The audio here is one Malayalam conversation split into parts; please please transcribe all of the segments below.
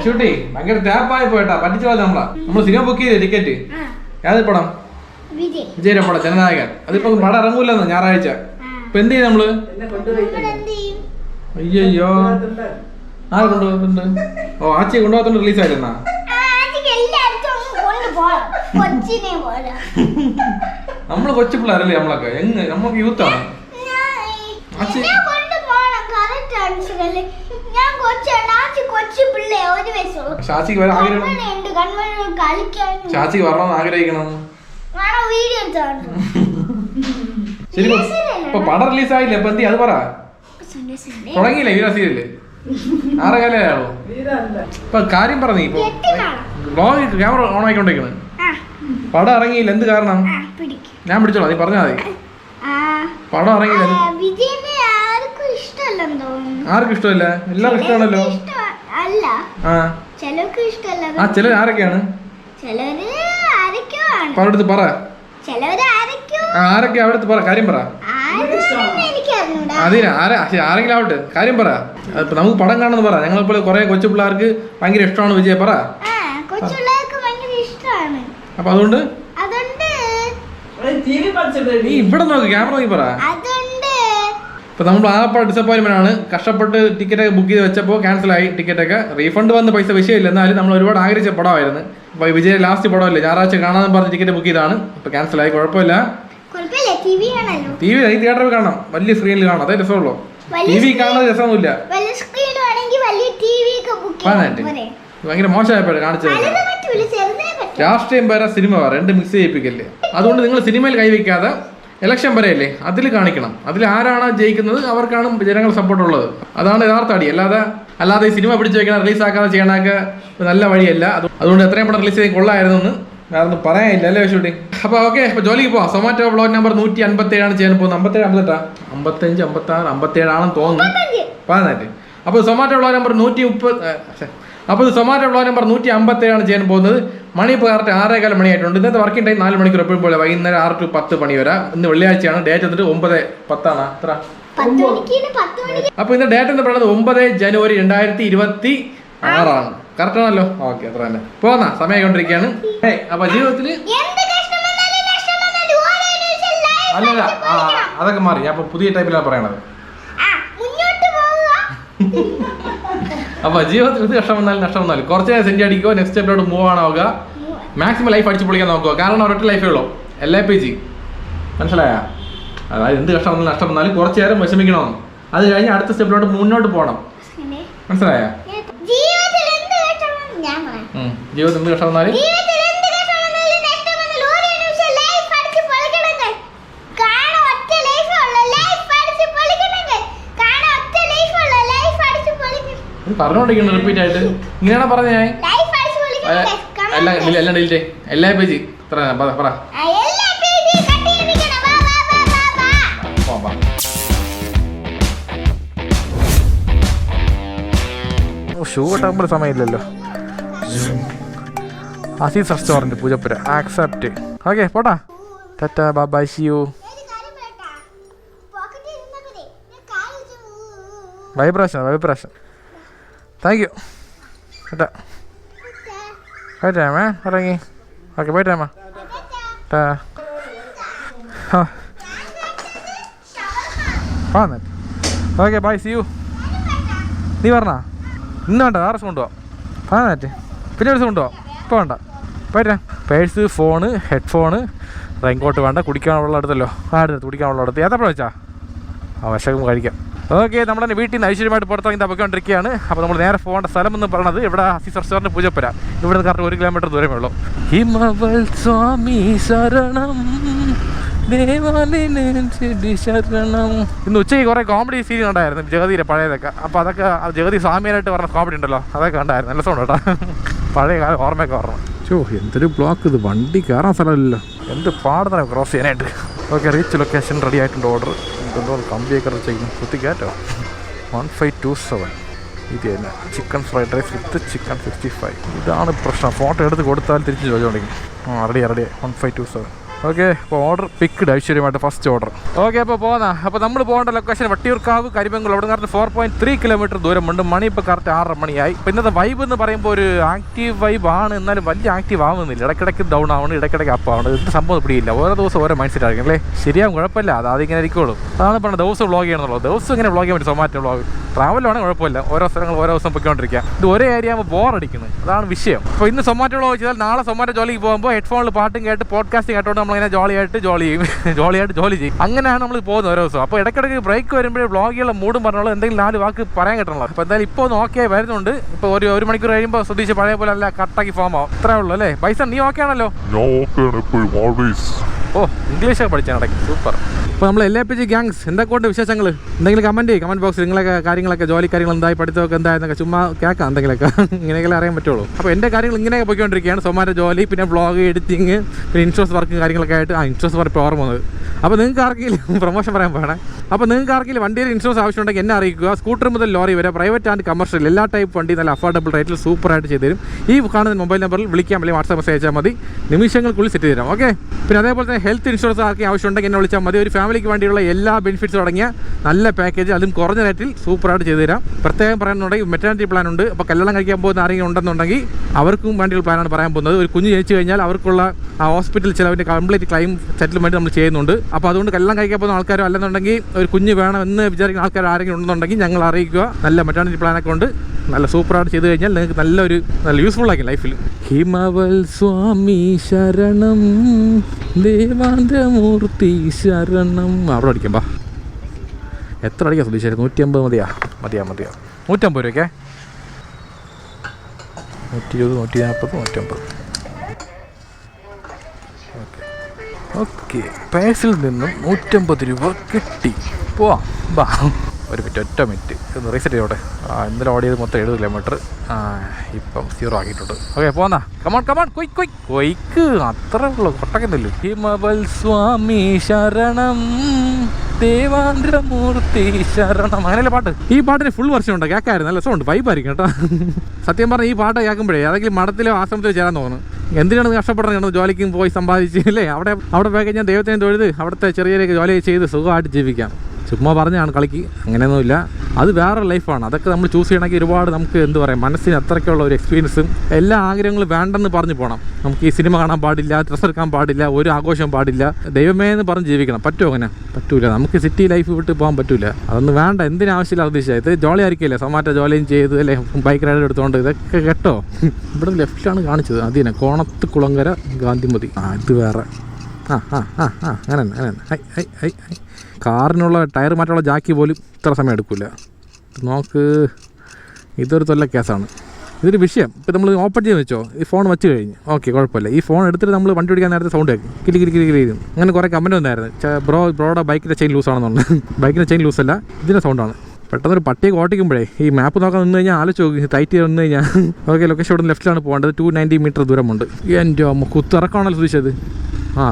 യശുട്ടി ഭയങ്കര ടാപ്പായി പോയിട്ടാ, പറ്റിച്ചു പോയത് നമ്മള് സിനിമ ബുക്ക് ചെയ്തേ ടിക്കറ്റ്. ഏത് പടം? വിജയുടെ പടം ജനനായകൻ. അതിപ്പോ പടം ഇറങ്ങൂലെന്ന് ഞായറാഴ്ച. ഇപ്പൊ എന്ത് ചെയ്യും നമ്മള്? അയ്യോ ആര് കൊണ്ടുപോകുന്നുണ്ട്? ഓ ആച്ചി കൊണ്ടുപോകത്തോണ്ട് റിലീസ് ആയിരുന്നാ? നമ്മള് കൊച്ചു പിള്ളേരല്ലേ നമ്മളൊക്കെ, നമ്മൾക്ക് യൂത്താണ്. ഷാച്ചിക്ക് വരാൻ ഷാച്ചിക്ക് വരണമെന്ന് ആഗ്രഹിക്കണം. ശരി ഇപ്പൊ പടം റിലീസ് ആയില്ലേ, ഇപ്പൊ എന്തി അത് പറ. തുടങ്ങിയില്ലേ വീരാ സീരിയല്? 6 കാലമായോ? ഇപ്പൊ കാര്യം പറഞ്ഞ ഇപ്പൊ വ്ളോഗ് ക്യാമറ ഓൺ ആയിക്കൊണ്ടിരിക്കണ്. പടം ഇറങ്ങിയില്ല, എന്ത് കാരണം? ഞാൻ പിടിച്ചോളാം, നീ പറഞ്ഞാ മതി. പടം ഇറങ്ങിയില്ല. ആർക്കും ഇഷ്ടമല്ല? എല്ലാവർക്കും ഇഷ്ടമാണല്ലോ. ആ ചിലർ ആരൊക്കെയാണ്? അവിടുത്തെ പറ. ആരൊക്കെ അവിടുത്തെ പറ, കാര്യം പറ. അതിന് ആരെങ്കിലും ആവട്ടെ, കാര്യം പറ. നമുക്ക് പടം കാണുന്നു പറ. ഞങ്ങളിപ്പോൾ കുറെ കൊച്ചു പിള്ളേർക്ക് ഭയങ്കര ഇഷ്ടമാണ് വിജയ, പറ. അപ്പൊ അതുകൊണ്ട് നീ ഇവിടെ നോക്ക്, ക്യാമറ നോക്കി പറ. ഇപ്പൊ നമ്മൾ ആകെ ഡിസപ്പോയിന്റ്മെന്റ് ആണ്. കഷ്ടപ്പെട്ട് ടിക്കറ്റ് ഒക്കെ ബുക്ക് ചെയ്ത് വെച്ചപ്പോൾ ക്യാൻസൽ ആയി. ടിക്കറ്റൊക്കെ റീഫണ്ട് വന്ന് പൈസ വിഷയമില്ല, എന്നാലും നമ്മൾ ഒരുപാട് ആഗ്രഹിച്ച പടമായിരുന്നു. അപ്പൊ വിജയ് ലാസ്റ്റ് പടമല്ലേ, ഞായറാഴ്ച കാണാൻ പറഞ്ഞ് ടിക്കറ്റ് ബുക്ക് ചെയ്താണ്. ഇപ്പൊ ക്യാൻസൽ ആയി, കുഴപ്പമില്ല. ടി വി ഈ തിയേറ്ററിൽ കാണാം, വലിയ സ്ക്രീനിൽ കാണാം, അതേ രസമുള്ളൂ. ടി വി കാണുന്നത് രസമൊന്നുമില്ല. ഭയങ്കര മോശമായപ്പോഴേ കാണിച്ചത്. രാഷ്ട്രീയം വേറെ സിനിമ വേറെ, രണ്ട് മിക്സ് ചെയ്യിപ്പിക്കല്ലേ. അതുകൊണ്ട് നിങ്ങൾ സിനിമയിൽ കൈവയ്ക്കാതെ ഇലക്ഷൻ വരെയല്ലേ അതിൽ കാണിക്കണം. അതിൽ ആരാണ് ജയിക്കുന്നത് അവർക്കാണ് ജനങ്ങൾ സപ്പോർട്ട് ഉള്ളത്. അതാണ് യഥാർത്ഥ അടി. അല്ലാതെ ഈ സിനിമ പിടിച്ചു വെക്കണം, റിലീസാക്കാതെ ചെയ്യണൊക്കെ നല്ല വഴിയല്ല. അതുകൊണ്ട് എത്രയും പടം റിലീസ് ചെയ്ത് കൊള്ളായിരുന്നു എന്ന് വേറെ ഒന്നും പറയാനില്ല അല്ലേ ഷൂട്ടി. അപ്പൊ ഓക്കെ, അപ്പൊ ജോലിക്ക് പോവാം. സൊമാറ്റോ ബ്ലോഗ് നമ്പർ 157 ചെയ്യാൻ പോകുന്നത്. 57, 58, 55, 57 ആണെന്ന് തോന്നുന്നു. പറഞ്ഞിട്ട് അപ്പോൾ സൊമാറ്റോ ബ്ലോഗ് നമ്പർ 157 ചെയ്യാൻ പോകുന്നത്. മണി ഇപ്പോൾ കറക്റ്റ് 6:15 മണിയായിട്ടുണ്ട്. ഇന്നത്തെ വർക്കിംഗ് ടൈം 4 മണിക്കൂർ എപ്പോഴും പോലെ, വൈകുന്നേരം 6 to 10 മണി വരെ. ഇന്ന് വെള്ളിയാഴ്ചയാണ്. ഡേറ്റ് എന്നിട്ട് 9/10 എത്ര? അപ്പൊ ഇന്ന് ഡേറ്റ് എന്ന് പറയുന്നത് 9 ജനുവരി 2026 കറക്റ്റ് ആണല്ലോ. ഓക്കെ, അത്ര തന്നെ. പോന്നാ സമയമായിക്കൊണ്ടിരിക്കുകയാണ്. അപ്പൊ ജീവിതത്തില് അല്ലല്ല അതൊക്കെ മാറി. ഞാൻ ഇപ്പൊ പുതിയ ടൈപ്പിലാണ് പറയണത്. അപ്പൊ ജീവിതത്തിൽ ഇത് നഷ്ടം വന്നാലും കുറച്ച് നേരം സെഞ്ചി അടിക്കുക, നെക്സ്റ്റ് സ്റ്റെപ്പിലോട്ട് മൂവ് ആണാവുക, മാക്സിമം ലൈഫ് അടിച്ചു പൊളിക്കാൻ നോക്കുക. കാരണം ഒരൊറ്റ ലൈഫേ ഉള്ളൂ, LAPG മനസ്സിലായ? അതായത് എന്ത് നഷ്ടം വന്നാലും കുറച്ച് നേരം വിഷമിക്കണമെന്ന്. അത് കഴിഞ്ഞ് അടുത്ത സ്റ്റെപ്പിലോട്ട് മുന്നോട്ട് പോകണം, മനസ്സിലായ? ജീവിതത്തിൽ എന്ത് കഷ്ടം വന്നാലും പറഞ്ഞോണ്ടിരിക്കുന്നു റിപ്പീറ്റ് ആയിട്ട്. ഇങ്ങനെയാണോ പറഞ്ഞ ഞാൻ? എല്ലാം ഡിലീറ്റ്. LAPG പറ. ഷൂ കെട്ടാകുമ്പോൾ സമയമില്ലല്ലോ. Azeez restaurant Poojappura, accept. Okay പോട്ടാ, tata, bye, see you. Vibration. Thank you. Tata. പോയിട്ടാമേ, ഇറങ്ങി. ഓക്കെ പോയിട്ടാമ. Okay bye, see you. നീ പറഞ്ഞാ ഇന്ന് വേണ്ട, 6 ദിവസം കൊണ്ടുപോവാം. പറഞ്ഞേ പിന്നെ ഒരു ദിവസം കൊണ്ടുപോവാം. ഇപ്പോൾ വേണ്ട, പോയിട്ടാ. പേഴ്സ്, ഫോണ്, ഹെഡ്ഫോണ്, റെയിൻകോട്ട് വേണ്ട. കുടിക്കാൻ വെള്ളം എടുത്തല്ലോ, കുടിക്കാൻ വെള്ളം എടുത്ത്. ഏത്തപ്പഴം വെച്ചാ വിശക്കും കഴിക്കാം. ഓക്കെ, നമ്മുടെ വീട്ടിൽ നിന്ന് ഐശ്വര്യമായിട്ട് പുറത്തിറങ്ങി തപ്പൊക്കൊണ്ടിരിക്കുകയാണ്. അപ്പോൾ നമ്മൾ നേരെ പോകേണ്ട സ്ഥലം എന്ന് പറയുന്നത് ഇവിടെ അസീസ് റെസ്റ്റോറൻറ്റ് പൂജപ്പുര. ഇവിടെ നിന്ന് കറക്റ്റ് 1 കിലോമീറ്റർ ദൂരമേ ഉള്ളൂ. ഹിമവൽ സ്വാമി ശരണം, ശരണം. ഇന്ന് ഉച്ചയ്ക്ക് കുറേ കോമഡി സീൻ ഉണ്ടായിരുന്നു, ജഗതിയുടെ പഴയതൊക്കെ. അപ്പോൾ അതൊക്കെ ജഗതി സ്വാമിയായിട്ട് പറഞ്ഞ കോമഡി ഉണ്ടല്ലോ, അതൊക്കെ ഉണ്ടായിരുന്നു. നല്ല സൗണ്ട് കേട്ടോ, പഴയ കാലം ഓർമ്മയൊക്കെ ഓർമ്മ. എന്തൊരു ബ്ലോക്ക് ഇത്, വണ്ടി കയറാൻ സ്ഥലമില്ലല്ലോ. എന്ത് പാടുന്ന ക്രോസ് ചെയ്യാനായിട്ട്. ഓക്കെ, റീച്ച് ലൊക്കേഷൻ റെഡി ആയിട്ടുണ്ട്. ഓർഡർ എന്തോ കമ്പിയൊക്കെ ചെയ്യുന്നു. കുത്തിക്കാറ്റോ 1527. ഇത് തന്നെ chicken fried rice with chicken 65. ഇതാണ് പ്രശ്നം. ഫോട്ടോ എടുത്ത് കൊടുത്താൽ തിരിച്ച് ചോദിച്ചോണ്ടെങ്കിൽ. റെഡിയാ 1527. ഓക്കെ, അപ്പോൾ ഓർഡർ പിക്ക്ഡ് ഐശ്വര്യമായിട്ട് ഫസ്റ്റ് ഓർഡർ. ഓക്കെ, അപ്പോൾ പോകുന്ന അപ്പോൾ നമ്മൾ പോകേണ്ട ലൊക്കേഷൻ വട്ടിയൂർക്കാവ് കരിമംഗലം. അവിടെ കറക്റ്റ് 4.3 കിലോമീറ്റർ ദൂരമുണ്ട്. മണി ഇപ്പോൾ കറക്റ്റ് 6:30 മണിയായി. ഇപ്പോൾ ഇന്നത്തെ വൈബ് എന്ന് പറയുമ്പോൾ ഒരു ആക്റ്റീവ് വൈബ് ആണ്, എന്നാലും വലിയ ആക്റ്റീവ് ആവുന്നില്ല. ഇടയ്ക്കിടയ്ക്ക് ഡൗൺ ആവണം, ഇടയ്ക്കിടയ്ക്ക് അപ്പ് ആവണം. ഇത് സംഭവം പിടിയില്ല. ഓരോ ദിവസം ഓരോ മൈൻഡ് സെറ്റ് ആയിരിക്കും അല്ലേ. ശരിയാവും, കുഴപ്പമില്ല. അതിങ്ങനെ ഇരിക്കുള്ളൂ. അതാണ് പറഞ്ഞത്, ദിവസം വ്ളോഗ് ചെയ്യണമെന്നുള്ളത്. ദിവസം ഇങ്ങനെ വ്ളോഗ് ചെയ്യാൻ പറ്റും. സൊമാറ്റോ വ്ളോഗ് ട്രാവലാണ് കുഴപ്പമില്ല. ഓരോ സ്ഥലങ്ങൾ ഓരോ ദിവസം പൊയ്ക്കൊണ്ടിരിക്കുക. ഇത് ഒരേ ഏരിയ ആകുമ്പോൾ ബോറടിക്കുന്നത്, അതാണ് വിഷയം. അപ്പോൾ ഇന്ന് സൊമാറ്റോ വ്ളോഗ് ചെയ്താൽ നാളെ സൊമാറ്റോ ജോലിക്ക് പോകുമ്പോൾ ഹെഡ്ഫോണിൽ പാട്ടും കേട്ട് പോഡ്കാസ്റ്റ് കേട്ടോണ്ട് നമ്മളിങ്ങനെ ജോളിയായിട്ട് ജോലി ചെയ്യും. അങ്ങനെയാണ് നമ്മൾ പോകുന്നത് ഓരോ ദിവസം. അപ്പോൾ ഇടയ്ക്കിടയ്ക്ക് ബ്രേക്ക് വരുമ്പോഴേ വ്ളോഗുള്ള മൂടും പറഞ്ഞുള്ളത് എന്തെങ്കിലും 4 വാക്ക് പറയാൻ കിട്ടണല്ലോ. അപ്പോൾ എന്തായാലും ഇപ്പോൾ ഒന്ന് ഓക്കെ വരുന്നുണ്ട്. ഇപ്പോൾ ഒരു മണിക്കൂർ കഴിയുമ്പോൾ ശ്രദ്ധിച്ച് പഴയ പോലെ അല്ല കട്ടാക്കി ഫോം ആവും. ഇത്രേ ഉള്ളൂ അല്ലേ. ബൈസൺ നീ ഓക്കെ ആണല്ലോ? ഓ, ഇംഗ്ലീഷൊക്കെ പഠിച്ചാൽ ഇടയ്ക്ക് സൂപ്പർ. അപ്പോൾ നമ്മൾ LAPG ഗ്യാങ്സ് എന്തൊക്കെയുണ്ട് വിശേഷങ്ങൾ? എന്തെങ്കിലും കമൻറ്റ് ബോക്സിൽ നിങ്ങളൊക്കെ കാര്യങ്ങളൊക്കെ ജോലി കാര്യങ്ങൾ എന്തായി പഠിത്തമൊക്കെ എന്തായെന്നൊക്കെ ചുമ്മാ കേൾക്കാം. എന്തെങ്കിലുമൊക്കെ ഇങ്ങനെയൊക്കെ അറിയാൻ പറ്റുള്ളൂ. അപ്പോൾ എൻ്റെ കാര്യങ്ങൾ ഇങ്ങനെയൊക്കെ പോയിക്കൊണ്ടിരിക്കുകയാണ്. സൊമാറ്റോ ജോലി, പിന്നെ വ്ളോഗ് എഡിറ്റിങ്, പിന്നെ ഇൻഷുറൻസ് വർക്ക് കാര്യങ്ങളൊക്കെ ആയിട്ട്. ഇൻഷുറൻസ് വർക്ക് ഓർമ്മ വന്നത്. അപ്പോൾ നിങ്ങൾക്ക് ആർക്കെങ്കിലും പ്രൊമോഷൻ പറയാൻ പോകണേ. അപ്പോൾ നിങ്ങൾക്ക് ആർക്കെങ്കിലും വണ്ടിയിൽ ഇൻഷുറൻസ് ആവശ്യമുണ്ടെങ്കിൽ എന്നെ അറിയിക്കുക. സ്കൂട്ടർ മുതൽ ലോറി വരെ പ്രൈവറ്റ് ആൻഡ് കമേഴ്ഷ്യൽ എല്ലാ ടൈപ്പ് വണ്ടി നല്ല അഫോർഡബിൾ റേറ്റിൽ സൂപ്പറായിട്ട് ചെയ്തു തരും. ഈ കാണുന്ന മൊബൈൽ നമ്പറിൽ വിളിക്കാം, അല്ലെങ്കിൽ വാട്സാപ്പ് മെസ്സേജ് അയച്ചാൽ മതി. നിമിഷങ്ങൾക്കുള്ളിൽ സെറ്റ് ചെയ്ത് തരാം. ഓക്കെ, പിന്നെ അതേപോലെ തന്നെ ഹെൽത്ത് ഇൻഷുറൻസ് ആർക്കും ആവശ്യമുണ്ടെങ്കിൽ എന്നെ വിളിച്ചാൽ മതി. ഒരു ഫാമിലിക്ക് വേണ്ടിയുള്ള എല്ലാ ബെനിഫിറ്റ്സും അടങ്ങിയ നല്ല പാക്കേജ്, അതും കുറഞ്ഞ റേറ്റിൽ സൂപ്പറായിട്ട് ചെയ്തു തരാം. പ്രത്യേകം പറയുന്നുണ്ടെങ്കിൽ മെറ്റർണിറ്റി പ്ലാൻ ഉണ്ട്. അപ്പോൾ കല്യാണം കഴിക്കാൻ പോകുന്ന ആരെങ്കിലും ഉണ്ടെന്നുണ്ടെങ്കിൽ അവർക്കും വേണ്ടിയുള്ള പ്ലാനാണ് പറയാൻ പോകുന്നത്. ഒരു കുഞ്ഞ് ജനിച്ചു കഴിഞ്ഞാൽ അവർക്കുള്ള ആ ഹോസ്പിറ്റൽ ചിലവിൻ്റെ കംപ്ലീറ്റ് ക്ലെയിം സെറ്റിൽമെൻറ്റ് നമ്മൾ ചെയ്യുന്നുണ്ട്. അപ്പോൾ അതുകൊണ്ട് കല്യാണം കഴിക്കാൻ പോകുന്ന ആൾക്കാരോ അല്ലെന്നുണ്ടെങ്കിൽ ഒരു കുഞ്ഞ് വേണമെന്ന് വിചാരിക്കുന്ന ആൾക്കാർ ആരെങ്കിലും ഉണ്ടെന്നുണ്ടെങ്കിൽ ഞങ്ങൾ അറിയിക്കുക. നല്ല മെറ്റർണിറ്റി പ്ലാനൊക്കെ ഉണ്ട്. നല്ല സൂപ്പറായിട്ട് ചെയ്ത് കഴിഞ്ഞാൽ നിങ്ങൾക്ക് നല്ല യൂസ്ഫുൾ ആയിരിക്കും ലൈഫിൽ. ഹിമവൽ സ്വാമി ശരണം ദേവാന്തമൂർത്തി ശരണം. അവിടെ അടിക്കാം. ബാ, എത്ര അടിക്കാം ശ്രദ്ധിച്ചാൽ? 150 മതിയാ 150 രൂപയ്ക്കേ. 120, 140, 150. ഓക്കെ, പേഴ്സിൽ നിന്നും 150 രൂപ കിട്ടി. പോവാം, ബാ. ഒരു മിനിറ്റ്, ഒറ്റ മിനിറ്റ് ഒന്ന് റീസെറ്റ് ചെയ്തോട്ടെ. ഇന്നലെ ഓടിയത് മൊത്തം 70 കിലോമീറ്റർ, ഇപ്പം 0 ആക്കിയിട്ടുണ്ട്. ഓക്കെ, പോന്നാ. കമാൺ കൊയ്ക്ക് അത്രേ ഉള്ളൂ, കൊട്ടക്കുന്നില്ല. ഹിമവൽ സ്വാമി ശരണം ദേവാന്ദ്രമൂർത്തി ശരണം. അങ്ങനെയല്ലേ പാട്ട്? ഈ പാട്ടിന് ഫുൾ വെർഷൻ ഉണ്ട്, കേൾക്കായിരുന്നു. നല്ല രസമുണ്ട്, വൈബായിരിക്കും കേട്ടോ. സത്യം പറഞ്ഞാൽ ഈ പാട്ട് കേൾക്കുമ്പോഴേ ഏതെങ്കിലും മഠത്തിലോ ആശ്രമത്തിലോ ചേരാൻ തോന്നുന്നു. എന്തിനാണ് കഷ്ടപ്പെടുന്നത്? ജോലിക്കും പോയി സമ്പാദിച്ച് അല്ലേ. അവിടെ പോയി കഴിഞ്ഞാൽ ദൈവത്തിന് തൊഴുത് അവിടുത്തെ ചെറിയ ജോലി ചെയ്ത് സുഖമായിട്ട് ജീവിക്കാം. ചുമ്മാ പറഞ്ഞാണ് കളിക്ക്, അങ്ങനെയൊന്നുമില്ല. അത് വേറെ ലൈഫാണ്. അതൊക്കെ നമ്മൾ ചൂസ് ചെയ്യണമെങ്കിൽ ഒരുപാട് നമുക്ക് എന്ത് പറയാം, മനസ്സിന് അത്രയ്ക്കുള്ള ഒരു എക്സ്പീരിയൻസും എല്ലാ ആഗ്രഹങ്ങളും വേണ്ടെന്ന് പറഞ്ഞു പോകണം. നമുക്ക് ഈ സിനിമ കാണാൻ പാടില്ല, ഡ്രസ്സ് എടുക്കാൻ പാടില്ല, ഒരു ആഘോഷം പാടില്ല, ദൈവമേ എന്ന് പറഞ്ഞ് ജീവിക്കണം. പറ്റുമോ? അങ്ങനെ പറ്റൂല. നമുക്ക് സിറ്റി ലൈഫ് വിട്ട് പോകാൻ പറ്റൂല. അതൊന്നും വേണ്ട. എന്തിനാവശ്യമില്ല ഉദ്ദേശിച്ചത്? ഇത് ജോളി ആയിരിക്കില്ലേ, സൊമാറ്റോ ജോലിയും ചെയ്ത് അല്ലേ, ബൈക്ക് റൈഡ് എടുത്തുകൊണ്ട്. ഇതൊക്കെ കേട്ടോ. ഇവിടെ ലെഫ്റ്റിലാണ് കാണിച്ചത്. അതിനെ കോണത്ത് കുളങ്കര ഗാന്ധിമതി. ഇത് വേറെ. അങ്ങനെ കാറിനുള്ള ടയർ മാറ്റാനുള്ള ജാക്കി പോലും ഇത്ര സമയം എടുക്കില്ല. നോക്ക്, ഇതൊരു തൊല്ല കേസാണ്. ഇതൊരു വിഷയം. ഇപ്പോൾ നമ്മൾ ഓപ്പൺ ചെയ്ത് വെച്ചോ, ഈ ഫോൺ വെച്ച് കഴിഞ്ഞ് ഓക്കെ കുഴപ്പമില്ല. ഈ ഫോൺ എടുത്തിട്ട് നമ്മൾ വണ്ടി ഓടിക്കാൻ നേരത്തെ സൗണ്ട് കേൾക്കും, കിരി. അങ്ങനെ കുറേ കമൻറ്റ് വന്നായിരുന്നു, ബ്രോയുടെ ബൈക്കിൻ്റെ ചെയിൻ ലൂസാണെന്നുണ്ട്. ബൈക്കിൻ്റെ ചെയിൻ ലൂസല്ല, ഇതിൻ്റെ സൗണ്ടാണ്. പെട്ടെന്നൊരു പട്ടിയൊക്കെ ഓട്ടിക്കുമ്പോഴേ ഈ മാപ്പ് നോക്കാൻ നിന്ന് കഴിഞ്ഞാൽ ആലോചിച്ച് നോക്കി, ടൈറ്റ് ചെയ്ത് നിന്ന് കഴിഞ്ഞാൽ ഓക്കെ. ലൊക്കേഷൻ ഇവിടെ ലെഫ്റ്റിലാണ് പോകേണ്ടത്. 290 മീറ്റർ ദൂരമുണ്ട്. എൻ്റെ കുത്തിറക്കമാണല്ലോ ശ്രദ്ധിച്ചത്.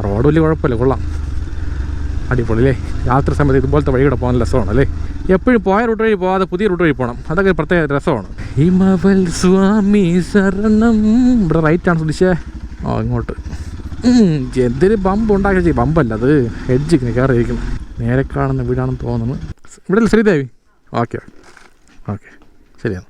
റോഡ് വലിയ കുഴപ്പമില്ല, കൊള്ളാം, അടിപൊളി അല്ലേ. രാത്രി സമയത്ത് ഇതുപോലത്തെ വഴികൂടെ പോകാൻ രസമാണ് അല്ലേ. എപ്പോഴും പോയ റൂട്ട് വഴി പോകാതെ പുതിയ റൂട്ട് വഴി പോകണം, അതൊക്കെ പ്രത്യേക രസമാണ്. ഹിമവൽ സ്വാമി ശരണം. ഇവിടെ റൈറ്റാണ് ശ്രദ്ധിച്ചേ. ഇങ്ങോട്ട് എന്തൊരു ബമ്പ് ഉണ്ടാക്കിയ ബമ്പല്ല, അത് ഹെഡ്ജ് കയറിയിരിക്കുന്നു. നേരെ കാണുന്ന വീടാണെന്ന് തോന്നുന്നു. ഇവിടെ ശ്രീദേവി. ഓക്കെ ശരിയാണ്.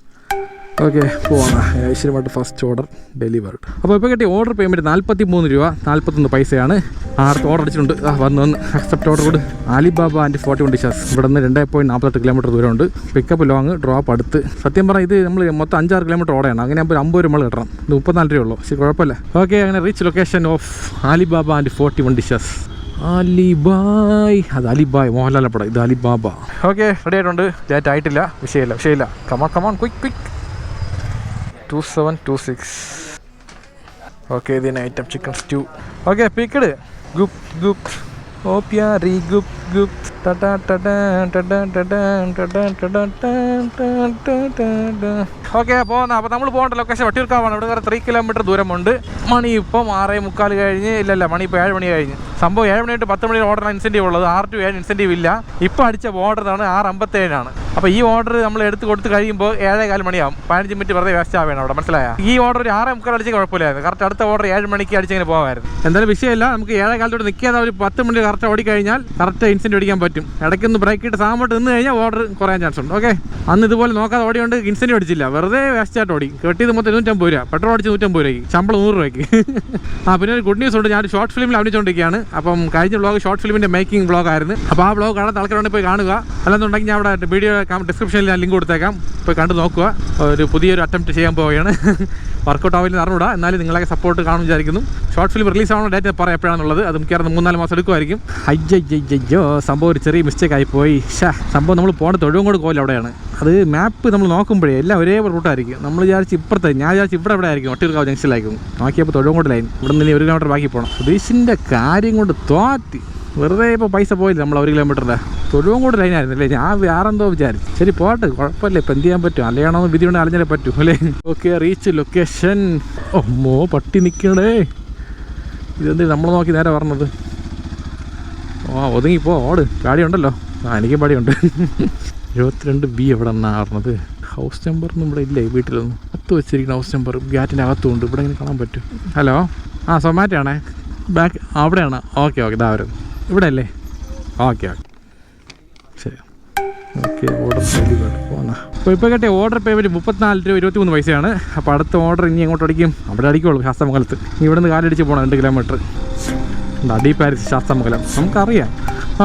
ഓക്കെ, പോവാണ്. ഐശ്വര്യമായിട്ട് ഫസ്റ്റ് ഓർഡർ ഡെലിവേർഡ്. അപ്പോൾ ഇപ്പോൾ കിട്ടിയ ഓർഡർ പേയ്മെൻറ്റ് 43 രൂപ 41 പൈസയാണ്. അടുത്ത ഓർഡർ അടിച്ചിട്ടുണ്ട്. വന്ന് അക്സെപ്റ്റ് ഓർഡർ കൂടി. Alibaba and 41 dishes. ഇവിടെ നിന്ന് 2.48 കിലോമീറ്റർ ദൂരമുണ്ട്. പിക്കപ്പ് ലോങ്, ഡ്രോപ്പ് അടുത്ത്. സത്യം പറഞ്ഞാൽ ഇത് നമ്മൾ മൊത്തം 5-6 കിലോമീറ്റർ ഓടയാണ്. അങ്ങനെ ആകുമ്പോൾ 50 രൂപ നമ്മൾ കിട്ടണം. ഇത് 34 രൂപയുള്ളൂ. ശരി, കുഴപ്പമില്ല. ഓക്കെ, അങ്ങനെ reach location of Alibaba and 41 dishes. Alibhai, അത് അലിബായ് മോഹൻലാൽ പടം. ഇത് അലിബാബ. ഓക്കെ, റെഡി ആയിട്ടുണ്ട്. ലേറ്റ് ആയിട്ടില്ല. വിഷയമില്ല. Come on quick. 2726. ഓക്കെ, ഇതിന് item chicken stew. Okay, picked ഗുപ്പ് ഓ പ്യാരി ഗുപ്പ് ഓക്കെ, പോകുന്ന. അപ്പോൾ നമ്മൾ പോകേണ്ട ലൊക്കേഷൻ വട്ടിയൂർക്കാവാണ്. ഇവിടെ 3 കിലോമീറ്റർ ദൂരമുണ്ട്. മണി ഇപ്പം 6:45 കഴിഞ്ഞ്. ഇല്ല, മണി ഇപ്പോൾ 7 മണി കഴിഞ്ഞ്. സംഭവം 7 മണി തൊട്ട് 10 മണി ഓർഡറാണ് ഇൻസെൻറ്റീവ് ഉള്ളത്. 6 to 7 ഇൻസെൻറ്റീവ് ഇല്ല. ഇപ്പോൾ അടിച്ച ഓർഡറാണ് 6:57. അപ്പോൾ ഈ ഓർഡർ നമ്മൾ എടുത്ത് കൊടുത്ത് കഴിയുമ്പോൾ 7:15 മണിയാവും. 15 മിനിറ്റ് വെറുതെ വേസ്റ്റ് ആവേണം അവിടെ, മനസ്സിലായ? ഈ ഓർഡർ ഒരു 6:45 അടിച്ച് കുഴപ്പമില്ലായിരുന്നു. കറക്റ്റ് അടുത്ത ഓർഡർ 7 മണിക്ക് അടിച്ചിങ്ങനെ പോകാമായിരുന്നു. എന്തായാലും വിഷയമില്ല. നമുക്ക് 7:15 നിൽക്കാതെ ഒരു 10 മിനിറ്റ് കറക്റ്റ് ഓടിക്കഴിഞ്ഞാൽ കറക്റ്റ് ഇൻസ്റ്റൻറ്റ് ഓടിക്കാൻ പറ്റും. ഇടയ്ക്കൊന്ന് ബ്രേക്ക് ഇട്ട് സാമോട്ട് നിന്ന് കഴിഞ്ഞാൽ ഓർഡർ കുറയാൻ ചാൻസ് ഉണ്ട്. ഓക്കെ, അന്ന് ഇതുപോലെ നോക്കാതെ ഓടിയോണ്ട് ഇൻസ്റ്റൻറ്റ് അടിച്ചില്ല, വെറുതെ വേസ്റ്റ് ആയിട്ട് ഓടി. കെട്ടിയത് മൊത്തം 250 രൂപ, പെട്രോൾ അടിച്ച് 150 രൂപയ്ക്ക്, ശമ്പളം 100 രൂപയ്ക്ക്. പിന്നെ ഒരു ഗുഡ് ന്യൂസ് ഉണ്ട്, ഞാൻ ഷോർട്ട് ഫിലിമിൽ അഭിനയിച്ചുകൊണ്ടിരിക്കുകയാണ്. അപ്പം കഴിഞ്ഞ വ്ളോഗ് ഷോർട്ട് ഫിലിമിൻ്റെ മേക്കിംഗ് വ്ളോഗ് ആയിരുന്നു. അപ്പോൾ ആ വ്ളോഗ് കാണാൻ ആൾക്കാരുണ്ടെങ്കിൽ പോയി കാണുക. അല്ലെന്നുണ്ടെങ്കിൽ ഞാൻ അവിടെ വീഡിയോ ഡിസ്ക്രിപ്ഷനിൽ ഞാൻ ലിങ്ക് കൊടുത്തേക്കാം, പോയി കണ്ടു നോക്കുക. ഒരു പുതിയൊരു അറ്റംപ്റ്റ് ചെയ്യാൻ പോവുകയാണ്. വർക്കൗട്ട് ആവില്ലെന്ന് അറിഞ്ഞൂടാ, എന്നാലും നിങ്ങളൊക്കെ സപ്പോർട്ട് കാണും വിചാരിക്കുന്നു. ഷോർട്ട് ഫിലിം റിലീസ് ആവുന്ന ഡേറ്റ് പറയാം എപ്പോഴാണെന്നുള്ളത്. അത് മിക്കവാറും 3-4 മാസം എടുക്കുമായിരിക്കും. അയ്യോ സംഭവം ഒരു ചെറിയ മിസ്റ്റേക്ക് ആയി പോയി. സംഭവം നമ്മൾ പോകേണ്ട തൊഴുവങ്കോട് കോയിൽ അവിടെയാണ്. അത് മാപ്പ് നമ്മൾ നോക്കുമ്പോഴേ എല്ലാം ഒരേ റൂട്ടായിരിക്കും. നമ്മൾ വിചാരിച്ച് ഇപ്പുറത്തെ, ഞാൻ വിചാരിച്ച് ഇവിടെ ആയിരിക്കും, ഒട്ടിയൂർക്കാവ് ജംഗ്ഷനിലായിരിക്കും. നോക്കിയപ്പോൾ തൊഴുവങ്കോട് ലൈൻ. ഇവിടെ നിന്ന് 1 കിലോമീറ്റർ ബാക്കി പോകണം. സുധീഷിൻ്റെ കാര്യം കൊണ്ട് തോറ്റി. വെറുതെ ഇപ്പോൾ പൈസ പോയില്ല. നമ്മൾ 1 കിലോമീറ്ററിൻ്റെ തൊഴുവങ്കോട് ലൈനായിരുന്നു അല്ലേ? ഞാൻ വേറെന്തോ വിചാരിച്ചു. ശരി പോട്ടെ, കുഴപ്പമില്ല. ഇപ്പം എന്ത് ചെയ്യാൻ പറ്റും? അല്ലയാണോ വിധി കൊണ്ട് അലഞ്ഞാലേ പറ്റും അല്ലേ? Okay, reach location. ഓ പട്ടി നിൽക്കണേ. ഇതെന്ത് നമ്മൾ നോക്കി നേരെ പറഞ്ഞത്? ഒതുങ്ങിപ്പോ, ഓട്. പേടിയുണ്ടല്ലോ. എനിക്കും പേടിയുണ്ട്. 22B എവിടെ നിന്നാണ് പറഞ്ഞത്? ഹൗസ് നമ്പറൊന്നും ഇവിടെ ഇല്ലേ വീട്ടിലൊന്നും? 10 വെച്ചിരിക്കുന്ന ഹൗസ് നമ്പർ ഗാറ്റിൻ്റെ അകത്തുണ്ട്. ഇവിടെ ഇങ്ങനെ കാണാൻ പറ്റും. ഹലോ, സൊമാറ്റോ ആണേ. ബാക്ക് അവിടെയാണ്. ഓക്കെ ഇതാ വരും. ഇവിടെ അല്ലേ? ഓക്കെ ശരി. ഓക്കെ, ഓർഡർ പോന്നാ. അപ്പോൾ ഇപ്പോൾ കേട്ടേ ഓർഡർ പേയ്മെൻറ്റ് 34 രൂപ 23 പൈസയാണ്. അപ്പോൾ അടുത്ത ഓർഡർ ഇനി എങ്ങോട്ട് അടിക്കും? അവിടെ അടിക്കുള്ളൂ, ശാസ്തമംഗലത്ത്. ഇവിടെ നിന്ന് കാലടിച്ച് പോകണം 2 കിലോമീറ്റർ. അടി പാരിസ് ശാസ്തമംഗലം നമുക്കറിയാം.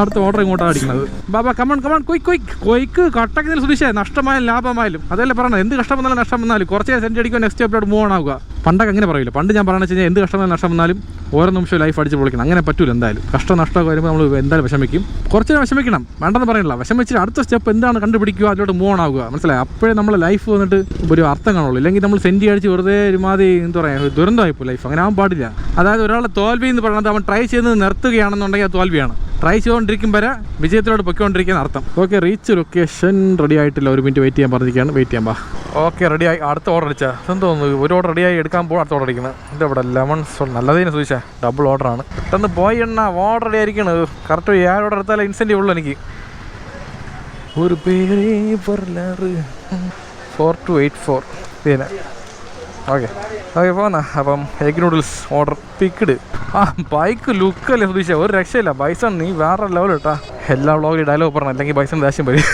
അടുത്ത ഓർഡർ ഇങ്ങോട്ടാണ് അടിക്കുന്നത്. ബാബാ കമൺ കൊയ്ക്ക് കട്ടക്കുന്നതിൽ സുധീഷേ, നഷ്ടമായാലും ലാഭമായാലും അതല്ലേ പറയണം. എന്ത് കഷ്ടം വന്നാലും നഷ്ടം വന്നാലും കുറച്ചേ സെൻറ്റ് അടിക്കുക, നെക്സ്റ്റ് സ്റ്റെപ്പിലോട്ട് മൂവ് ഓൺ ആവുക. പണ്ടൊക്കെ അങ്ങനെ പറയില്ല. പണ്ട് ഞാൻ പറയുന്നത് വെച്ച് കഴിഞ്ഞാൽ എന്ത് കഷ്ടം വന്നാലും നഷ്ടം വന്നാലും ഓരോ നിമിഷം ലൈഫ് അടിച്ച് പൊളിക്കണം. അങ്ങനെ പറ്റൂല. എന്തായാലും നഷ്ടമൊക്കെ വരുമ്പോൾ നമ്മൾ എന്തായാലും വിഷമിക്കും. കുറച്ച് വിഷമിക്കണം, വേണ്ടെന്ന് പറയില്ല. വിഷമിച്ചിട്ട് അടുത്ത സ്റ്റെപ്പ് എന്താണ് കണ്ടുപിടിക്കുക, അതിലോട്ട് മൂവ് ഓൺ ആവുക. മനസ്സിലായി? അപ്പോഴേ നമ്മളെ ലൈഫ് വന്നിട്ട് ഒരു അർത്ഥം കാണുള്ളൂ. ഇല്ലെങ്കിൽ നമ്മൾ സെൻറ്റി അടിച്ച് വെറുതെ ഒരുമാതിരി എന്താ പറയുക, ദുരന്തമായിപ്പോൾ ലൈഫ്. അങ്ങനെ ആവാൻ പാടില്ല. അതായത് ഒരാളുടെ തോൽവി എന്ന് പറയുന്നത് അവൻ ട്രൈ ചെയ്യുന്നത് നിർത്തുകയാണെന്നുണ്ടെങ്കിൽ അത് തോൽവിയാണ്. ട്രൈ ചെയ്തുകൊണ്ടിരിക്കും വരെ വിജയത്തിലോട്ട് പൊയ്ക്കൊണ്ടിരിക്കുന്ന അർത്ഥം. Okay, reach location. റെഡി ആയിട്ടില്ല, 1 മിനിറ്റ് വെയിറ്റ് ചെയ്യാൻ പറഞ്ഞിരിക്കുകയാണ്. വെയിറ്റ് ചെയ്യാൻ. ഓക്കെ, റെഡിയായി. അടുത്ത ഓർഡർ അടിച്ചാൽ എന്തോന്നു? ഒരു ഓർഡർ റെഡിയായി എടുക്കാൻ പോകും. അടുത്ത ഓർഡർ അടിക്കുന്നത് എൻ്റെ ഇവിടെ ലെമൺ സോൾ. നല്ലതിനെ ചോദിച്ചാൽ ഡബിൾ ഓർഡറാണ്. പെട്ടെന്ന് പോയി എണ്ണ ഓർഡർ റെഡി ആയിരിക്കണത്. കറക്റ്റ് 7 ഓർഡർ എടുത്താലേ ഇൻസെൻറ്റീവ് ഉള്ളൂ എനിക്ക്. ഒരു പേര് 4284 പിന്നെ. ഓക്കെ പോന്നാ. അപ്പം egg noodles order picked. Bike ലുക്കല്ലേ സുധീഷ, ഒരു രക്ഷയില്ല. ബൈസൺ നീ വേറെ ലെവൽ കേട്ടാ. എല്ലാ വ്ളോഗിൽ ഡയലോഗ് പറഞ്ഞു, അല്ലെങ്കിൽ ബൈസൺ ദേഷ്യം വരും.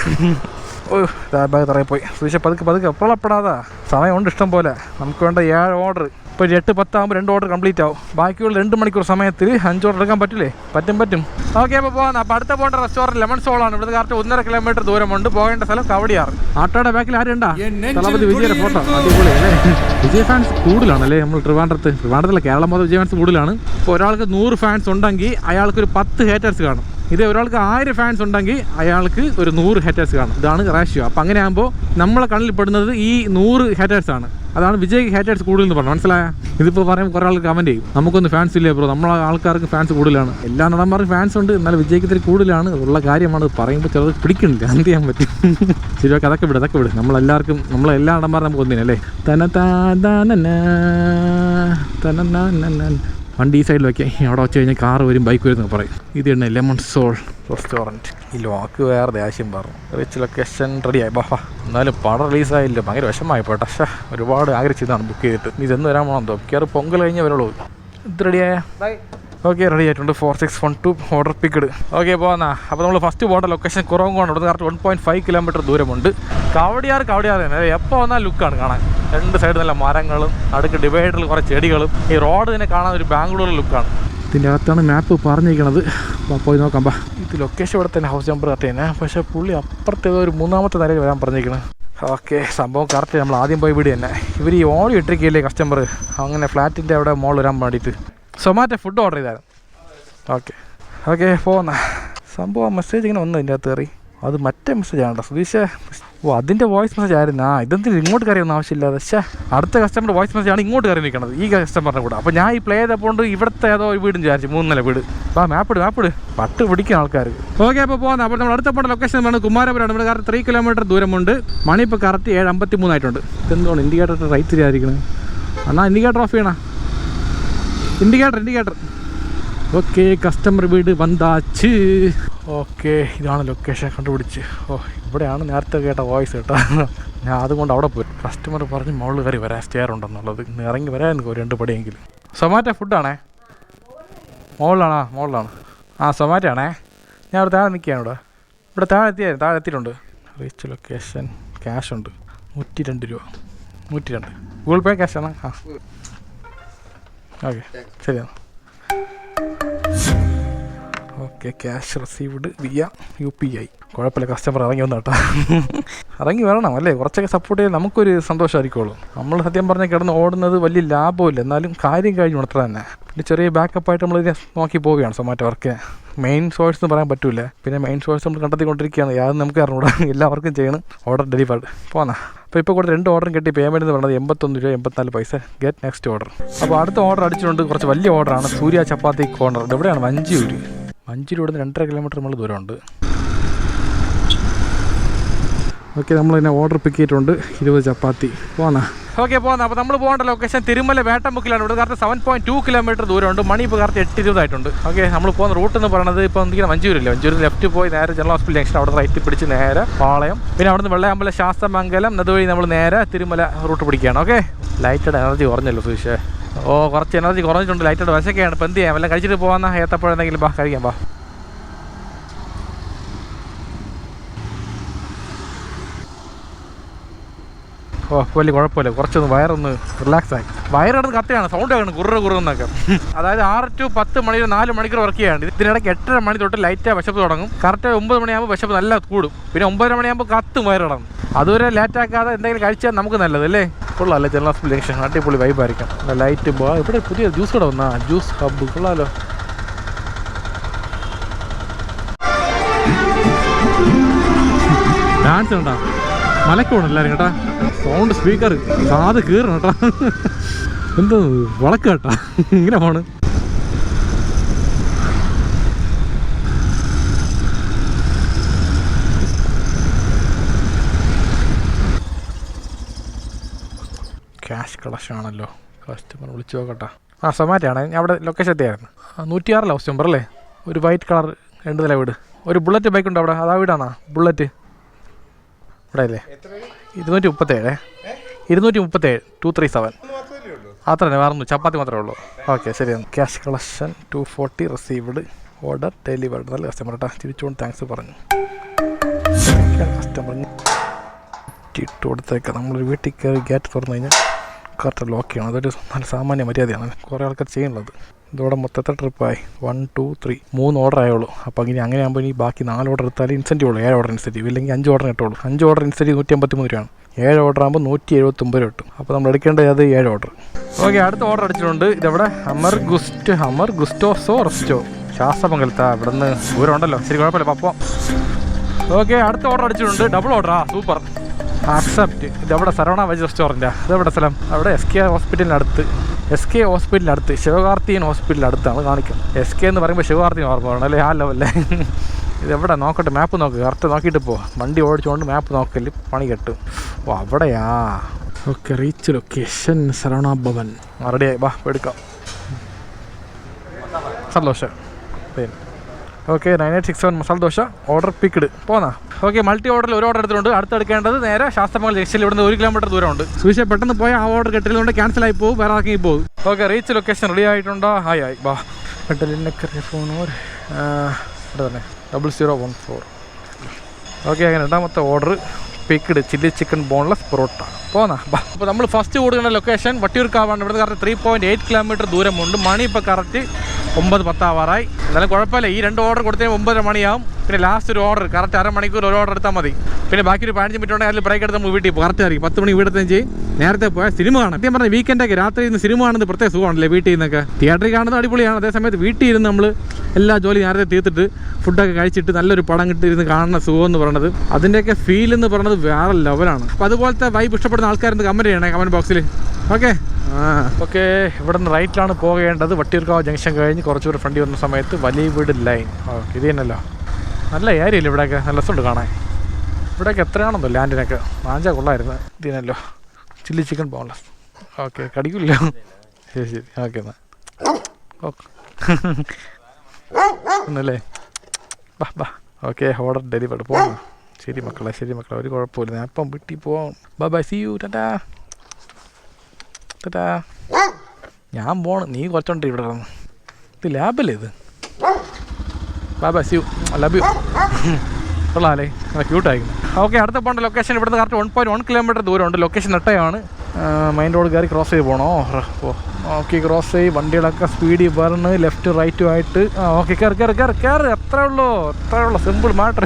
ബാഗ് തറയിൽ സുധീഷ പതുക്കെ എപ്പോഴപ്പെടാതാ. സമയമുണ്ട് ഇഷ്ടം പോലെ. നമുക്ക് വേണ്ട 7 ഓർഡർ. ഇപ്പോൾ 8-10 ആകുമ്പോൾ 2 ഓർഡർ കംപ്ലീറ്റ് ആവും. ബാക്കിയുള്ള 2 മണിക്കൂർ സമയത്തിൽ 5 ഓർഡർ എടുക്കാൻ പറ്റില്ലേ? പറ്റും. ഓക്കെ, അപ്പോൾ പോകാം. അപ്പോൾ അടുത്ത പോകേണ്ട റെസ്റ്റോറൻറ്റ് ലെമൺ സോളാണ്. ഇവിടുന്ന് കറക്റ്റ് 1.5 കിലോമീറ്റർ ദൂരമുണ്ട്. പോകേണ്ട സ്ഥലം കവടിയാറ്. ആട്ടോയുടെ ബാക്കിൽ ആരുണ്ടാ? തളപതി വിജയുടെ ഫോട്ടോ. അടിപൊളി അല്ലേ? വിജയ് ഫാൻസ് കൂടുതലാണല്ലേ നമ്മൾ ട്രിവാൻഡ്രത്തിലെ കേരളം മൊത്തം വിജയ് ഫാൻസ് കൂടുതലാണ്. ഇപ്പോൾ ഒരാൾക്ക് 100 ഫാൻസ് ഉണ്ടെങ്കിൽ അയാൾക്കൊരു 10 ഹേറ്റേഴ്സ് കാണും. ഇത് ഒരാൾക്ക് 1000 ഫാൻസ് ഉണ്ടെങ്കിൽ അയാൾക്ക് ഒരു 100 ഹേറ്റേഴ്സ് കാണും. ഇതാണ് റേഷ്യോ. അപ്പോൾ അങ്ങനെ ആകുമ്പോൾ നമ്മളെ കണ്ണിൽ പെടുന്നത് ഈ 100 ഹേറ്റേഴ്സാണ്. അതാണ് വിജയ് ഹേറ്റേഴ്സ് കൂടുതൽ എന്ന് പറഞ്ഞു. മനസ്സിലായ? ഇതിപ്പോൾ പറയുമ്പോൾ കുറേ ആൾക്ക് കമൻറ്റ് ചെയ്യും, നമുക്കൊന്നും ഫാൻസ് ഇല്ലേ ബ്രോ, നമ്മളെ ആൾക്കാർക്ക് ഫാൻസ് കൂടുതലാണ്. എല്ലാ നടന്മാർക്കും ഫാൻസ് ഉണ്ട്, എന്നാൽ വിജയ്ക്ക് ഇത്തിരി കൂടുതലാണ്. ഉള്ള കാര്യമാണ്. പറയുമ്പോൾ ചിലത് പിടിക്കണില്ല, എന്ത് ചെയ്യാൻ പറ്റും? ശരി, ഓക്കെ, അതൊക്കെ വിട്. നമ്മളെല്ലാവർക്കും, നമ്മളെല്ലാ നടന്മാരും നമുക്ക് ഒന്നിനല്ലേ. വണ്ടി ഈ സൈഡിൽ വയ്ക്കാം. അവിടെ വെച്ച് കഴിഞ്ഞാൽ കാറ് വരും, ബൈക്ക് വരും എന്നൊക്കെ പറയും. ഇത് തന്നെ ലെമൺ സോൾ റെസ്റ്റോറൻറ്റ്. ഈ ലോക്ക് വേറെ ദേഷ്യം പറഞ്ഞു. റിച്ച് ലൊക്കേഷൻ റെഡിയായി. എന്നാലും പടം റിലീസായില്ല, ഭയങ്കര വിഷമമായി പോട്ടെ. ഒരുപാട് ആഗ്രഹിച്ചതാണ് ബുക്ക് ചെയ്തിട്ട്. നീ ഇതെന്ന് വരാൻ പോകണം. മിക്കവാറും പൊങ്കൽ കഴിഞ്ഞേ വരുള്ളൂ. ഇത് റെഡിയായ? ഓക്കെ, റെഡി ആയിട്ടുണ്ട്. 4612 ഓർഡർ പിക്ക്ഡ്. ഓക്കെ, പോകാം. അപ്പോൾ നമ്മൾ ഫസ്റ്റ് പോകേണ്ട ലൊക്കേഷൻ കുറവുകൊണ്ടാണ്. ഇവിടെ കറക്റ്റ് 1.5 കിലോമീറ്റർ ദൂരമുണ്ട്. കവടിയാറ് തന്നെ. എപ്പോൾ വന്നാൽ ലുക്കാണ് കാണാൻ. 2 സൈഡ് നല്ല മരങ്ങളും അടുക്ക് ഡിവൈഡറിൽ കുറേ ചെടികളും. ഈ റോഡ് തന്നെ കാണാൻ ഒരു ബാംഗ്ലൂർ ലുക്കാണ്. ഇതിൻ്റെ അകത്താണ് മാപ്പ് പറഞ്ഞിരിക്കുന്നത്. പോയി നോക്കാം. ഇത് ലൊക്കേഷൻ ഇവിടെ തന്നെ, ഹൗസ് നമ്പർ കറക്റ്റ് തന്നെ. പക്ഷേ പുള്ളി അപ്പുറത്തെ ഒരു 3ാമത്തെ നിലയിൽ വരാൻ പറഞ്ഞിരിക്കുന്നത്. ഓക്കെ, സംഭവം കറക്റ്റ്. നമ്മൾ ആദ്യം പോയി വീട് തന്നെ. ഇവർ ഈ ഓടി ഇട്ടിരിക്കുകയല്ലേ കസ്റ്റമർ, അങ്ങനെ ഫ്ലാറ്റിൻ്റെ അവിടെ മോൾ വരാൻ വേണ്ടിയിട്ട്. സൊമാറ്റോ ഫുഡ് ഓർഡർ ചെയ്തായിരുന്നു. ഓക്കെ പോകുന്ന സംഭവം മെസ്സേജ് ഇങ്ങനെ വന്നു അതിൻ്റെ അകത്ത് കയറി. അത് മറ്റേ മെസ്സേജാണ് സുധീഷേ. അതിൻ്റെ വോയിസ് മെസ്സേജ് ആയിരുന്നു. ഇതെന്തിനും ഇങ്ങോട്ട് കയറിയൊന്നും ആവശ്യമില്ലാതെ. അടുത്ത കസ്റ്റമറുടെ വോയിസ് മെസ്സേജാണ് ഇങ്ങോട്ട് കയറി നിൽക്കുന്നത്, ഈ കസ്റ്റമറിൻ്റെ കൂടെ. അപ്പോൾ ഞാൻ ഈ പ്ലേ ചെയ്തപ്പോൾ ഇവിടുത്തെ ഏതോ വീടും വിചാരിച്ചു, 3 നില വീട്. മാപ്പിട് പട്ട് പിടിക്കുന്ന ആൾക്കാർ. ഓക്കെ, അപ്പോൾ പോകുന്നത്. അപ്പോൾ നമ്മൾ അടുത്ത പോകേണ്ട ലൊക്കേഷൻ എന്ന് പറയുന്നത് കുമാരപുരമാണ്. ഇവിടെ കറക്റ്റ് 3 കിലോമീറ്റർ ദൂരമുണ്ട്. മണി ഇപ്പോൾ കറക്റ്റ് 7:53 ആയിട്ടുണ്ട്. ഇതെന്താണ് ഇൻഡിക്കേറ്റർ റൈറ്റ് തിരിയായിരിക്കുന്നത്? ഇൻഡിക്കേറ്റർ ഓഫ് ചെയ്യണ. ഇൻഡിക്കേറ്റർ. ഓക്കെ, കസ്റ്റമർ വീട് വന്നാച്ച്. ഓക്കെ, ഇതാണ് ലൊക്കേഷൻ കണ്ടുപിടിച്ച്. ഇവിടെയാണ് നേരത്തെ കേട്ട വോയിസ് കേട്ടോ. ഞാൻ അതുകൊണ്ട് അവിടെ പോയി. കസ്റ്റമർ പറഞ്ഞ് മുകളിൽ കയറി വരാൻ സ്റ്റെയർ ഉണ്ടെന്നുള്ളത്. ഇറങ്ങി വരാൻ 2 പടിയെങ്കിലും. സൊമാറ്റോ ഫുഡാണേ. മുകളിലാണ്. സൊമാറ്റോ ആണേ. ഞാൻ അവിടെ താഴെ നിൽക്കുകയാണ്. ഇവിടെ താഴെ എത്തിയിട്ടുണ്ട്. Reach location. ക്യാഷ് ഉണ്ട് 102 രൂപ. 102 ഗൂഗിൾ പേ ക്യാഷാണ്. ഓക്കെ, ശരിയാണ്. Okay, cash received via UPI. കുഴപ്പമില്ല, കസ്റ്റമർ ഇറങ്ങി വന്നു കേട്ടോ. ഇറങ്ങി വരണം അല്ലേ, കുറച്ചൊക്കെ സപ്പോർട്ട് ചെയ്യാൻ നമുക്കൊരു സന്തോഷമായിരിക്കുള്ളൂ. നമ്മൾ സത്യം പറഞ്ഞാൽ കിടന്ന് ഓടുന്നത് വലിയ ലാഭമില്ല, എന്നാലും കാര്യം കഴിഞ്ഞു അത്ര തന്നെ. പിന്നെ ചെറിയ ബാക്കപ്പായിട്ട് നമ്മളിതിനെ നോക്കി പോവുകയാണ് സൊമാറ്റോ വർക്ക്. മെയിൻ സോഴ്സ് എന്ന് പറയാൻ പറ്റില്ല. പിന്നെ മെയിൻ സോഴ്സ് നമ്മൾ കണ്ടെത്തിക്കൊണ്ടിരിക്കുകയാണ്. യാതൊന്നും നമുക്ക് അറിഞ്ഞൂടാ. എല്ലാവർക്കും ചെയ്യണം. ഓർഡർ ഡെലിവേർഡ് പോന്നാ. അപ്പോൾ ഇപ്പോൾ കൂടെ 2 ഓർഡറും കിട്ടി. പേയ്മെൻറ്റ് എന്ന് പറയുന്നത് 81 രൂപ 84 പൈസ. Get next order. അപ്പോൾ അടുത്ത ഓർഡർ അടിച്ചിട്ടുണ്ട്. കുറച്ച് വലിയ ഓർഡറാണ്. സൂര്യ ചപ്പാത്തി കോർണർ. എവിടെയാണ്? മഞ്ചൂർ 2.5 കിലോമീറ്റർ നമ്മൾ ദൂരമുണ്ട്. ഓക്കെ, നമ്മളിതിനെ ഓർഡർ പിക്ക് ചെയ്തിട്ടുണ്ട്. 20 ചപ്പാത്തി പോന്നാ. ഓക്കെ, അപ്പോൾ നമ്മൾ പോകേണ്ട ലൊക്കേഷൻ തിരുമല വേട്ടമുക്കിലാണ്. ഇവിടെ കറക്റ്റ് 7.2 കിലോമീറ്റർ ദൂരമുണ്ട്. മണി ഇപ്പോൾ കറക്റ്റ് 8:20 ആയിട്ടുണ്ട്. ഓക്കെ, നമ്മൾ പോകുന്ന റൂട്ട് എന്ന് പറയുന്നത് ഇപ്പോൾ എന്തെങ്കിലും മഞ്ചൂരില്ല. ലെഫ്റ്റ് പോയി നേരെ ജനറൽ ഹോസ്പിറ്റൽ ജംഗ്ഷൻ, അവിടെ റൈറ്റ് പിടിച്ച് നേരെ പാളയം, പിന്നെ അവിടെ നിന്ന് വെള്ളയമ്പലം, ശാസ്തമംഗലം, അതുവഴി നമ്മൾ നേരെ തിരുമല റൂട്ട് പിടിക്കുകയാണ്. ഓക്കെ, ലൈറ്റഡ് എനർജി കുറഞ്ഞല്ലോ സുഷേ. കുറച്ച് എനർജി കുറഞ്ഞിട്ടുണ്ട്. ലൈറ്റഡ് വിശക്കെയാണ്. ഇപ്പോൾ എന്ത് ചെയ്യാം? വല്ല കഴിച്ചിട്ട് പോകാമെന്നാ. ഏത്തപ്പഴം കഴിക്കാം. വലിയ കുഴപ്പമില്ല. കുറച്ചൊന്ന് വയറൊന്ന് റിലാക്സ് ആയി. വയറിടന്ന് കത്തിയാണ്, സൗണ്ട് ആക്കണം കുറുന്നൊക്കെ. അതായത് 6 to 10 മണിക്കൂർ 4 മണിക്കൂർ വർക്ക് ചെയ്യാണ്ട്. ഇതിനിടയ്ക്ക് 8:30 മണി തൊട്ട് ലൈറ്റായി വിശപ്പ് തുടങ്ങും. കറക്റ്റ് 9 മണിയാകുമ്പോൾ വിശപ്പ് നല്ല കൂടും. പിന്നെ 9:30 മണിയാകുമ്പോൾ കത്തും വയറിടണം. അതുവരെ ലേറ്റാക്കാതെ എന്തെങ്കിലും കഴിച്ചാൽ നമുക്ക് നല്ലത് അല്ലേ. കൊള്ളാമല്ലേ ജനറൽ ഹോസ്പിറ്റൽ ജംഗ്ഷൻ. അടിപൊളി വൈബായിരിക്കും. ലൈറ്റ് ഇവിടെ പുതിയ ജ്യൂസ് കൂടെ വന്നാ. ജ്യൂസ് ഹബ്ബ് കൊള്ളാമല്ലോ. ഡാൻസ് ഉണ്ടോ? മലക്കോണം എല്ലാവരും കേട്ടാ. സൗണ്ട് സ്പീക്കർ കാത് കീറണം കേട്ടാ. എന്തോ വളക്ക് കേട്ടാ. ഇങ്ങനെ പോണ്. ക്യാഷ് കളക്ഷൻ ആണല്ലോ. കസ്റ്റമർ വിളിച്ചു നോക്കട്ടാ. സൊമാറ്റോ ആണ്. ഞാൻ അവിടെ ലൊക്കേഷൻ എത്തിയായിരുന്നു. 106 ഹൗസ് നമ്പർ അല്ലേ. ഒരു വൈറ്റ് കളർ 2 നില വീട്. ഒരു ബുള്ളറ്റ് ബൈക്ക് ഉണ്ടോ അവിടെ? അതാ വീടാണോ ബുള്ളറ്റ്? ഇവിടെ അല്ലേ. 237 237 അത്ര തന്നെ. വേറൊന്നും ചപ്പാത്തി മാത്രമേ ഉള്ളൂ. ഓക്കെ, ശരിയാണ്. Cash collection 240 received. Order delivered. നല്ല കസ്റ്റമർ കേട്ടോ. തിരിച്ചുകൊണ്ട് താങ്ക്സ് പറഞ്ഞു. കസ്റ്റമർ ഇട്ട് കൊടുത്തേക്കാം. നമ്മളൊരു വീട്ടിൽ കയറി ഗേറ്റ് തുറന്നു കഴിഞ്ഞാൽ കറക്റ്റ് ലോക്ക് ചെയ്യണം. അതൊരു നല്ല സാമാന്യ മര്യാദയാണ്. കുറേ ആൾക്കാർ ചെയ്യുന്നത്. ഇതോടെ മൊത്തത്തെ ട്രിപ്പായി 1 2 3 3 ഓർഡർ ആയുള്ളൂ. അപ്പോൾ അങ്ങനെ ആകുമ്പോൾ ഇനി ബാക്കി 4 ഓർഡർ എടുത്താൽ ഇൻസെൻറ്റീവ് ഉള്ളൂ. 7 ഓർഡർ ഇൻസെൻറ്റീവ്. ഇല്ലെങ്കിൽ 5 ഓർഡർ കിട്ടുള്ളൂ. 5 ഓർഡർ ഇൻസെൻറ്റീവ് 153 രൂപയാണ്. 7 ഓർഡർ ആകുമ്പോൾ 179 രൂപ കിട്ടും. അപ്പോൾ നമ്മൾ എടുക്കേണ്ടത് അത് 7 ഓർഡർ. ഓക്കെ, അടുത്ത ഓർഡർ അടിച്ചിട്ടുണ്ട്. ഇതെവിടെ? ഹമർ ഗുസ്റ്റോസോ റെസ്റ്റോ, ശാസ്തമംഗലത്താ. ഇവിടെ നിന്ന് ദൂരം ഉണ്ടല്ലോ. ശരി, കുഴപ്പമില്ല. പപ്പോ. ഓക്കെ, അടുത്ത ഓർഡർ അടിച്ചിട്ടുണ്ട്. ഡബിൾ ഓർഡറാ. സൂപ്പർ. ആക്സെപ്റ്റ്. ഇതെവിടെ? സരവണ വെജ് റെസ്റ്റോറൻറ്റാ. ഇതെവിടെ സ്ഥലം? അവിടെ SK ഹോസ്പിറ്റലിനടുത്ത് ശിവകാർത്തികൻ ഹോസ്പിറ്റലിനടുത്താണ് കാണിക്കും. SK എന്ന് പറയുമ്പോൾ ശിവകാർത്തികൻ ഓർമ്മ വേണം അല്ലേ? ആ ലെവല്ലേ. ഇതെവിടെ? നോക്കട്ടെ, മാപ്പ് നോക്ക്. കറക്റ്റ് നോക്കിയിട്ട് പോവാം. വണ്ടി ഓടിച്ചുകൊണ്ട് മാപ്പ് നോക്കല് പണി കെട്ടും. അവിടെയാ. Okay, reach location Saravana Bhavan. റെഡിയായി. വാ എടുക്കാം. സന്തോഷം. Okay, 9867 masala dosa order picked. പോന്നാ. ഓക്കെ, മൾട്ടി ഓർഡറിൽ ഒരു ഓർഡർ എടുത്തിട്ടുണ്ട്. അടുത്തെടുക്കേണ്ടത് നേരെ ശാസ്തമംഗലം ജംഗ്ഷനിൽ ഇവിടുന്ന് 1 കിലോമീറ്റർ ദൂരമുണ്ട്. സുവിശേ പെട്ടെന്ന് പോയാൽ ആ ഓർഡർ കെട്ടിലുകൊണ്ട് ക്യാൻസൽ ആയി പോകും. വേറെ ആക്കി പോകും. ഓക്കെ, റീച്ച് ലൊക്കേഷൻ റെഡി ആയിട്ടുണ്ടോ? ആയി. വാ. കെട്ടലിനൊക്കെ ഫോൺ തന്നെ 0014. ഓക്കെ, അങ്ങനെ രണ്ടാമത്തെ order picked. Chilli chicken boneless parotta. പോന്നാ. അപ്പോൾ നമ്മൾ ഫസ്റ്റ് കൊടുക്കുന്ന ലൊക്കേഷൻ വട്ടിയൂർക്കാവാണ്. ഇവിടുന്ന് കറക്റ്റ് 3.8 കിലോമീറ്റർ ദൂരമുണ്ട്. മണി ഇപ്പോൾ കറക്റ്റ് 9:10 ആവാറായി. എന്നാലും കുഴപ്പമില്ല. ഈ 2 ഓർഡർ കൊടുത്തതിന് 9:30 മണിയാവും. പിന്നെ ലാസ്റ്റ് ഒരു ഓർഡർ കറക്റ്റ് 1/2 മണിക്കൂർ ഒരു ഓർഡർ എടുത്താൽ മതി. പിന്നെ ബാക്കി ഒരു 15 മിനിറ്റ് ഉണ്ടെങ്കിൽ അതിൽ ബ്രേക്ക് എടുത്ത് നമ്മൾ വീട്ടിൽ പോകും. കറക്റ്റ് ആയിരിക്കും. 10 മണി വീടെത്തുകയും ചെയ്യും. നേരത്തെ പോയാൽ സിനിമ കാണാം. സത്യം പറഞ്ഞാൽ വീക്കെൻഡൊക്കെ രാത്രി ഇരുന്ന് സിനിമ കാണുന്നത് പ്രത്യേക സുഖമാണല്ലേ. വീട്ടിൽ നിന്നൊക്കെ തിയേറ്ററിൽ കാണുന്നത് അടിപൊളിയാണ്. അതേസമയത്ത് വീട്ടിൽ ഇരുന്ന് നമ്മൾ എല്ലാ ജോലി നേരത്തെ തീർത്തിട്ട് ഫുഡൊക്കെ കഴിച്ചിട്ട് നല്ലൊരു പടം കിട്ടിയിരുന്ന് കാണുന്ന സുഖം എന്ന് പറയുന്നത്, അതിൻ്റെയൊക്കെ ഫീൽ എന്ന് പറയുന്നത് വേറെ ലെവലാണ്. അപ്പോൾ അതുപോലത്തെ വൈബ് ഇഷ്ടപ്പെടുന്ന ആൾക്കാരെന്ന് കമൻറ്റ് ചെയ്യണേ കമൻറ്റ് ബോക്സിൽ. ഓക്കെ, ഇവിടെ നിന്ന് റൈറ്റിലാണ് പോകേണ്ടത്. വട്ടിയൂർക്കാവ് ജംഗ്ഷൻ കഴിഞ്ഞ് കുറച്ചുകൂടി ഫ്രണ്ടി വന്ന സമയത്ത് വലിയ വീട് ലൈൻ. ഓക്കെ, ഇത് തന്നെയല്ലോ. നല്ല ഏരിയ ഇല്ല ഇവിടെയൊക്കെ. നല്ല രസമുണ്ട് കാണാൻ. ഇവിടെയൊക്കെ എത്രയാണെന്നോ ലാൻഡിനൊക്കെ. വാഞ്ചാ കൊള്ളായിരുന്നു. ഇതിനല്ലോ ചില്ലി ചിക്കൻ ബോൺലെസ്. ഓക്കെ, കടിക്കില്ല. ശരി. ഓക്കെ, എന്നാൽ ഓക്കെ ഒന്നല്ലേ. ബാ ബാ. Okay, order delivery. പോകാം. ശരി മക്കളെ, ഒരു കുഴപ്പമില്ല. ഞാൻ ഇപ്പം വീട്ടിൽ പോവാം. Bye bye, see you. Tata. ഞാൻ പോണം, നീ കുറച്ചുണ്ട് ഇവിടെ കിടന്ന്. ഇത് ലാബല്ലേ ഇത്? Bye bye, see you. Love you. കൊള്ളാമല്ലേ, ക്യൂട്ടായിരിക്കുന്നു. ഓക്കെ, അടുത്ത പോകേണ്ട ലൊക്കേഷൻ ഇവിടുന്ന് കറക്റ്റ് 1.1 കിലോമീറ്റർ ദൂരമുണ്ട്. ലൊക്കേഷൻ നെട്ടയാണ്. മെയിൻ റോഡ് കയറി ക്രോസ് ചെയ്ത് പോകണോ? ഓക്കെ, ക്രോസ് ചെയ്ത് വണ്ടികളൊക്കെ സ്പീഡിൽ പറഞ്ഞ് ലെഫ്റ്റ് റൈറ്റും ആയിട്ട്. ഓക്കെ, കയറി. അത്രേ ഉള്ളൂ, സിമ്പിൾ മാറ്റർ.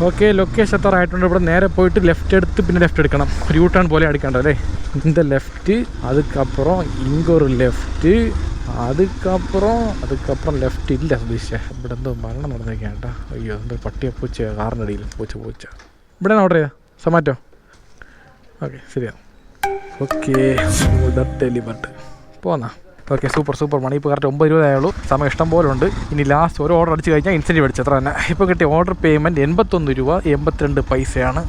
ഓക്കെ, ലൊക്കേഷൻ എത്ര ആയിട്ടുണ്ട്. ഇവിടെ നേരെ പോയിട്ട് ലെഫ്റ്റ് എടുത്ത് പിന്നെ ലെഫ്റ്റ് എടുക്കണം. ഒരു യൂ ടേൺ പോലെ അടിക്കണ്ടല്ലേ. இந்த ലെഫ്റ്റ്, அதுக்கப்புறம் இங்கே ஒரு ലെഫ്റ്റ്, അതുക്കപ്പുറം ലെഫ്റ്റ് ഇല്ല സതീഷ്. ഇവിടെ എന്തോ മരണം നടന്നേക്കാം കേട്ടോ. അയ്യോ, എന്തോ പട്ടിയെ പൂച്ച, കാറിനടിയിൽ പൂച്ച. ഇവിടെ ഓർഡർ ചെയ്യാം, സൊമാറ്റോ. ഓക്കെ, ശരിയാണ്. Okay, delivered. പോന്നാ. Okay, super. മണി ഇപ്പോൾ കറക്റ്റ് 9:20 ആയുള്ളൂ. സമയം ഇഷ്ടം പോലെ ഉണ്ട്. ഇനി ലാസ്റ്റ് ഒരു ഓർഡർ അടിച്ച് കഴിഞ്ഞാൽ ഇൻസെൻറ്റീവ് അടിച്ച് അത്ര തന്നെ. ഇപ്പോൾ കിട്ടിയ ഓർഡർ പേയ്മെൻറ്റ് 81 രൂപ 82 പൈസയാണ്.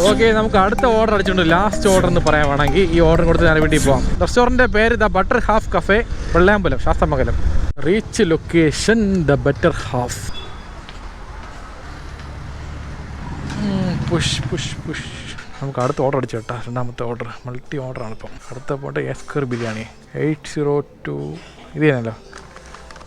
ഓക്കെ, നമുക്ക് അടുത്ത ഓർഡർ അടിച്ചിട്ടുണ്ട്. ലാസ്റ്റ് ഓർഡർ എന്ന് പറയുവാണെങ്കിൽ ഈ ഓർഡർ കൊടുത്ത് ഞാൻ വീട്ടിൽ പോകാം. റെസ്റ്റോറൻറ്റിൻ്റെ പേര് the butter half cafe, Vellambalam, Sasthamangalam. Reach location the butter half. Push. നമുക്ക് അടുത്ത ഓർഡർ അടിച്ചു കേട്ടോ. രണ്ടാമത്തെ ഓർഡർ മൾട്ടി ഓർഡറാണ് ഇപ്പം. അടുത്ത പോട്ടെ എസ്കർ ബിരിയാണി 802. ഇത് തന്നെയല്ലോ.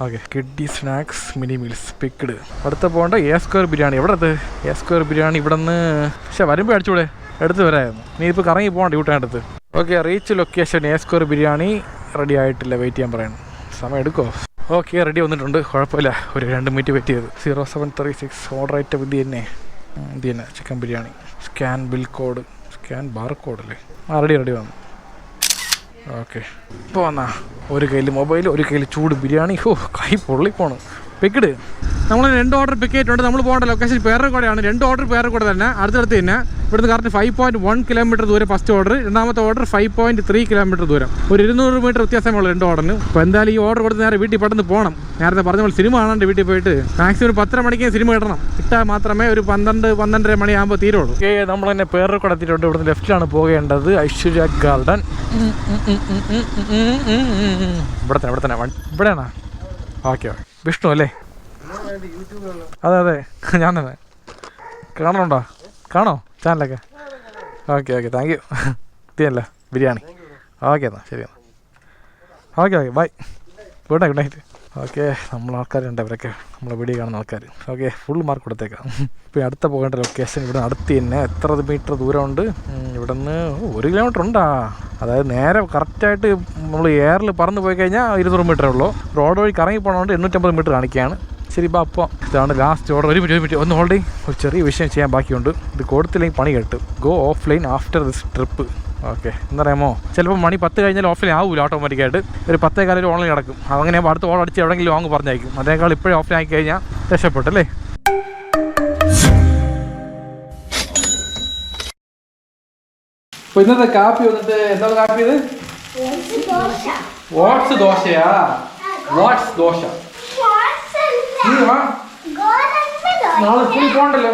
Okay, kiddie snacks mini meals picked. അടുത്ത പോകേണ്ട എസ്കർ ബിരിയാണി. എവിടെ അത് എസ്കർ ബിരിയാണി? ഇവിടെ നിന്ന് പക്ഷേ വരുമ്പോൾ അടിച്ചൂടെ, എടുത്ത് വരാമായിരുന്നു. നീ ഇപ്പോൾ കറങ്ങി പോകണ്ട ഡ്യൂട്ടാണ്ടത്. ഓക്കെ, റീച്ച് ലൊക്കേഷൻ എസ്കർ ബിരിയാണി. റെഡി ആയിട്ടില്ല, വെയിറ്റ് ചെയ്യാൻ പറയണം. സമയം എടുക്കുമോ? ഓക്കെ, റെഡി വന്നിട്ടുണ്ട്, കുഴപ്പമില്ല. ഒരു 2 മിനിറ്റ് വെയിറ്റ് ചെയ്ത്. 0736 ഓർഡർ ഐറ്റം ഇത് തന്നെ chicken biryani. Scan bill code, scan bar code അല്ലേ? റെഡി വന്നു. ഓക്കെ, ഇപ്പോൾ വന്നാ ഒരു കയ്യിൽ മൊബൈൽ, ഒരു കയ്യിൽ ചൂട് ബിരിയാണി. കൈ പൊള്ളിപ്പോണ്. പിക്കഡ് നമ്മൾ 2 ഓർഡർ പിക്ക് ചെയ്തിട്ടുണ്ട്. നമ്മൾ പോകേണ്ട ലൊക്കേഷൻ പേരക്കോടയാണ്. 2 ഓർഡർ പേരക്കോട് തന്നെ, അടുത്തടുത്ത് തന്നെ. ഇവിടുന്ന് കറക്റ്റ് 5.1 കിലോമീറ്റർ ദൂരം ഫസ്റ്റ് ഓർഡർ. രണ്ടാമത്തെ ഓർഡർ 5.3 കിലോമീറ്റർ ദൂരം. ഒരു 200 മീറ്റർ വ്യത്യാസമുള്ള 2 ഓർഡറിന്. അപ്പോൾ എന്തായാലും ഈ ഓർഡർ കൊടുത്ത് നേരെ വീട്ടിൽ പെട്ടെന്ന് പോകണം. നേരത്തെ പറഞ്ഞ പോലെ സിനിമ കാണാണ്ട് വീട്ടിൽ പോയിട്ട് മാക്സിമം ഒരു 10 മണിക്ക് സിനിമ കിട്ടണം. ഇട്ടാൽ മാത്രമേ ഒരു 12-12:30 മണിയാകുമ്പോൾ തീരുള്ളൂ. ഓക്കെ, നമ്മൾ തന്നെ പേരക്കോട് എത്തിയിട്ടുണ്ട്. ഇവിടുന്ന് ലെഫ്റ്റിലാണ് പോകേണ്ടത്. ഐശ്വര്യ ഗാർഡൻ. ഇവിടെയാണോ? ഓക്കെ, വിഷ്ണു അല്ലേ? അതെ, ഞാൻ തന്നെ. കാണുന്നുണ്ടോ? കാണോ ചാനലൊക്കെ? Okay, thank you. എത്തിയല്ലോ ബിരിയാണി. ഓക്കെ എന്നാൽ, ശരി എന്നാൽ. Okay, bye. Good night. Okay, നമ്മൾ ആൾക്കാരുണ്ട്, അവരൊക്കെ നമ്മളെ വീഡിയോ കാണുന്ന ആൾക്കാർ. ഓക്കെ, ഫുൾ മാർക്ക് കൊടുത്തേക്കാം. ഇപ്പോൾ അടുത്ത പോകേണ്ട ലൊക്കേഷൻ ഇവിടെ അടുത്ത് തന്നെ. എത്ര മീറ്റർ ദൂരമുണ്ട് ഇവിടെ നിന്ന്? 1 കിലോമീറ്റർ ഉണ്ടാ. അതായത് നേരെ കറക്റ്റായിട്ട് നമ്മൾ എയറിൽ പറന്ന് പോയി കഴിഞ്ഞാൽ 200 മീറ്ററേ ഉള്ളൂ. റോഡ് വഴി കറങ്ങി പോകണോണ്ട് 850 മീറ്റർ കാണിക്കുകയാണ്. ശരി, ബാ അപ്പോൾ ഇതാണ് ലാസ്റ്റ് ഓർഡർ. ഒരു മിനിറ്റ് ഒന്ന് ഹോൾഡ് ചെയ്യും. ഒരു ചെറിയ വിഷയം ചെയ്യാൻ ബാക്കിയുണ്ട്. ഇത് കൊടുത്തില്ലെങ്കിൽ പണി കേട്ട്. Go offline after this trip. Okay, എന്നറിയാമോ, ചിലപ്പോൾ മണി 10 കഴിഞ്ഞാൽ ഓഫ്ലൈൻ ആവില്ല. ഓട്ടോമാറ്റിക്കായിട്ട് ഒരു 10:15 ഓൺലൈൻ കിടക്കും. അങ്ങനെ അടുത്ത ഓർഡർ അടിച്ച് എവിടെയെങ്കിലും ലോങ് പറഞ്ഞയക്കും. അതേക്കാൾ ഇപ്പോഴേ ഓഫ്ലൈൻ ആക്കി കഴിഞ്ഞാൽ രക്ഷപ്പെട്ടല്ലേ. അപ്പോൾ ഇന്നത്തെ കാപ്പി വന്നിട്ട് എന്താണ് കാപ്പി? ഇത് വാട്സ് ദോശയാ? വാട്സ് ദോശ. നാളെ സ്കൂളിൽ പോകണ്ടല്ലോ.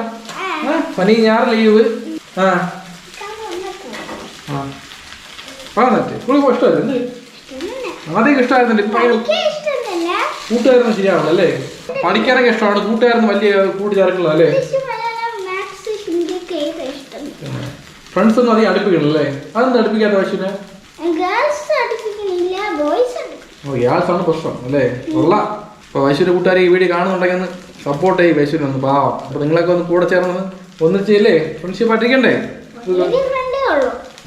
പനി ഞാറ് ലീവ്. പറഞ്ഞിട്ട് സ്കൂളിൽ പോയി ഇഷ്ടമല്ല. എന്ത് ആദ്യം ഇഷ്ടമായിരുന്നില്ല, ഇപ്പൊ കൂട്ടുകാരൊന്നും ശരിയാവില്ല അല്ലേ? പഠിക്കാനൊക്കെ ഇഷ്ടമാണ്, കൂട്ടുകാരന് വലിയ കൂട്ടുചേർക്കുള്ള അല്ലേ? ഫ്രണ്ട്സ് ഒന്നും അധികം അടുപ്പിക്കണല്ലേ? അതെന്താ അടുപ്പിക്കാത്ത വയസ്സിന്? ഗ്യാസ് ആണ് പ്രശ്നം അല്ലേ? ഉള്ള ഇപ്പോൾ വൈശ്വര്യ കൂട്ടുകാരെ ഈ വീഡിയോ കാണുന്നുണ്ടെങ്കിൽ ഒന്ന് സപ്പോർട്ട് ചെയ്യും വൈശ്വര്യ ഒന്ന്. പാവം. അപ്പോൾ നിങ്ങളൊക്കെ ഒന്ന് കൂടെ ചേർന്ന് ഒന്നിച്ചില്ലേ ഫ്രണ്ട്ഷിപ്പ് ആയിട്ടിരിക്കണ്ടേ?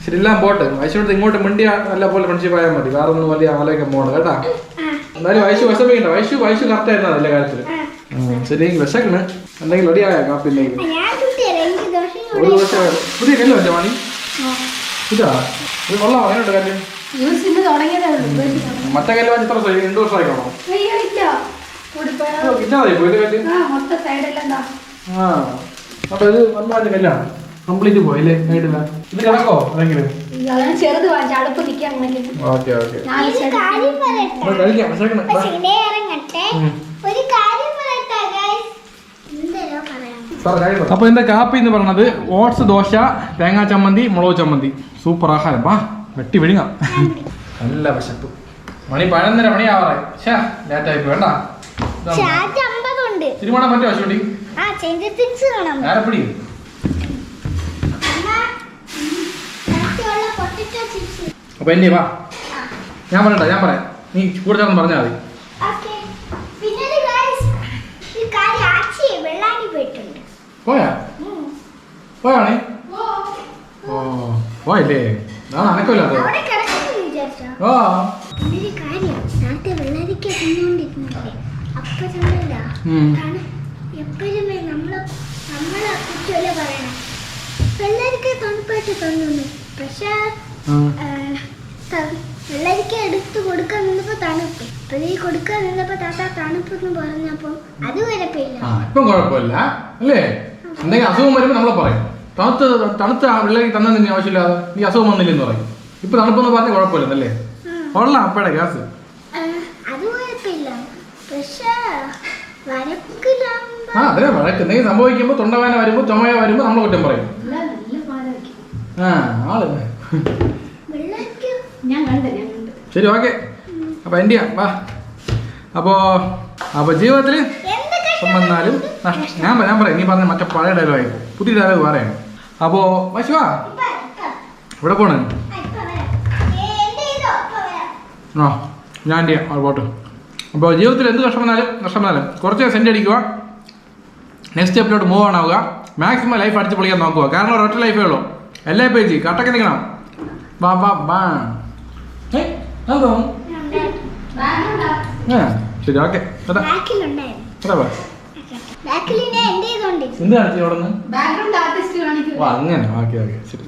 ശരി, എല്ലാം പോട്ടെ. വൈശ്വര്യത്ത് ഇങ്ങോട്ട് മിണ്ടിയ നല്ല പോലെ ഫ്രണ്ട്ഷിപ്പ് ആയാൽ മതി. വേറെ ഒന്നും വലിയ ആലോചിക്കാൻ പോകണം കേട്ടാ. എന്നാലും വൈശ്വ വിഷമിക്കണ്ട. വൈശ്വ കറക്റ്റ് ആയിരുന്നാ എല്ലാ കാര്യത്തില്. ശരി, വിശക്കണ്. എന്തെങ്കിലും റെഡി ആയ കാപ്പി ഉണ്ടെങ്കിൽ ഒരു ദോശ പുതിയ കല്ല് വെച്ചാ മതി. ഇതാ ഇത് കൊള്ളാം. അതിനുണ്ട് കല്ല്. മറ്റേ കല്ല് വെച്ച് എത്ര 2 വർഷമായിക്കോണോ? ഇല്ലാതായി പോയത് കല്ല്. അപ്പൊ ഇത് വന്നാല് കല്ലാണ് കംപ്ലീറ്റ് പോയില്ലേ? സൈഡില്ല. ഇത് കിടക്കോ അതെങ്കിലും? ഓക്കെ, അപ്പൊ എന്റെ കാപ്പി എന്ന് പറയുന്നത് ഓട്സ് ദോശ, തേങ്ങാ ചമ്മന്തി, മുളക് ചമ്മന്തി. സൂപ്പർ ആഹാരം. വാ വെട്ടി വിഴുങ്ങാം. നല്ല വിശപ്പ്. മണി 11:30 മണിയാവാറായി. ലേറ്റായി വേണ്ട. സിനിമ പറ്റുമോ? ചേഞ്ചർ തിങ്സ് കാണാം. ആരപ്പടി അപ്പൊ എന്നെ വാ, ഞാൻ പറയാം, നീ കൂടെ ചേർന്ന് പറഞ്ഞാൽ മതി. പോയാണേ പോയല്ലേ, നാളെ അനക്കമില്ലാത്ത തണുപ്പായിട്ട് തന്നു. പക്ഷെ വെള്ളരിക്ക എടുത്ത് കൊടുക്കാൻ നിന്നപ്പോ തണുപ്പ്, കൊടുക്കാൻ നിന്നപ്പോ താത്ത തണുപ്പെന്ന് പറഞ്ഞപ്പോ അത് കുഴപ്പമില്ല. ഇപ്പം കുഴപ്പമില്ല അല്ലേ? എന്തെങ്കിലും അസുഖം വരുമ്പോ നമ്മളെ പറയും, തണുത്ത വെള്ളരിക്ക തന്നെ ആവശ്യമില്ലാതെ നീ അസുഖം വന്നില്ലെന്ന് പറയും. ഇപ്പൊ തണുപ്പെന്ന് പറഞ്ഞ കുഴപ്പമില്ലെന്നല്ലേ? കൊള്ളാം അപ്പടെ ഗ്യാസ്. അത് കുഴപ്പമില്ല. പക്ഷെ അതെ, വഴക്ക് എന്തെങ്കിലും സംഭവിക്കുമ്പോ തൊണ്ടവേന വരുമ്പോ ചുമയ വരുമ്പോ നമ്മളെ കുറ്റം പറയും. ശരി, ഓക്കെ. അപ്പൊ എൻ്റെ വാ. അപ്പൊ ജീവിതത്തില് വന്നാലും ഞാൻ പറയാം, നീ പറഞ്ഞ മറ്റേ പഴയ ഡയലോഗ് പുതിയ ഡയലോഗ് പറയാം. അപ്പോ വശുവാ ഇവിടെ പോണ്. ഞാൻ പോട്ടെ. അപ്പോൾ ജീവിതത്തിൽ എന്ത് നഷ്ടം വന്നാലും കുറച്ച് സെൻറ്റ് അടിക്കുക, നെക്സ്റ്റ് സ്റ്റെപ്പിലോട്ട് മൂവ് ഓൺ ആവുക, മാക്സിമം ലൈഫ് അടിച്ച് പൊളിക്കാൻ നോക്കുക. കാരണം ഒരൊറ്റ ലൈഫേ ഉള്ളൂ. എല്ലാ പേജ് കട്ടൊക്കെ നിൽക്കണം. വാ വാ വാ. ശരി, ഓക്കെ. എന്താ കാണിച്ചു അവിടെ നിന്ന്? അങ്ങനെ ഓക്കെ ശരി.